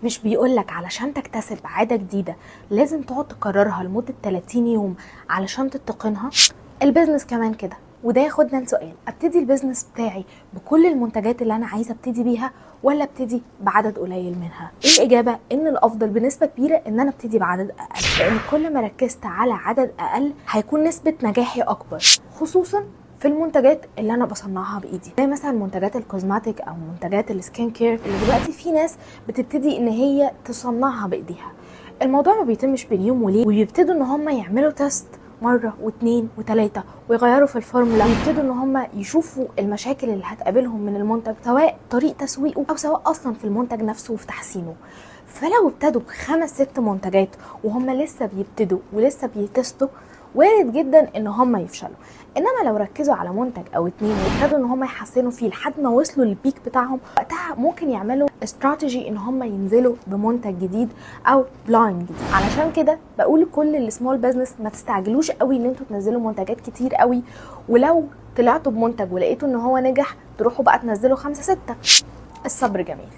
مش بيقولك علشان تكتسب عادة جديدة لازم تقعد تكررها لمدة 30 يوم علشان تتقنها؟ البيزنس كمان كده. وده ياخدنا لسؤال، ابتدي البيزنس بتاعي بكل المنتجات اللي انا عايزه ابتدي بيها ولا ابتدي بعدد قليل منها؟ الاجابه ان الافضل بنسبه كبيره ان انا ابتدي بعدد اقل، لان كل ما ركزت على عدد اقل هيكون نسبه نجاحي اكبر، خصوصا في المنتجات اللي انا بصنعها بايدي، زي مثلا منتجات الكوزماتيك او منتجات السكين كير اللي دلوقتي في ناس بتبتدي ان هي تصنعها بايديها. الموضوع ما بيتمش باليوم وليله، وبيبتدوا ان هم يعملوا تيست مرة واثنين وثلاثة ويغيروا في الفورمولا، ويبتدوا ان هم يشوفوا المشاكل اللي هتقابلهم من المنتج، سواء طريقة تسويقه او سواء اصلا في المنتج نفسه وفي تحسينه. فلو ابتدوا ب5-6 منتجات وهم لسه بيبتدوا ولسه بيتستوا، وارد جدا ان هم يفشلوا. انما لو ركزوا على منتج او 2 وابتدوا ان هم يحسنوا فيه لحد ما وصلوا للبيك بتاعهم، وقتها ممكن يعملوا استراتيجي ان هم ينزلوا بمنتج جديد او لاين جديد. علشان كده بقول لكل السمول بزنس ما تستعجلوش قوي ان انتوا تنزلوا منتجات كتير قوي، ولو طلعتوا بمنتج ولقيتوا ان هو نجح تروحوا بقى تنزلوا 5-6. الصبر جميل.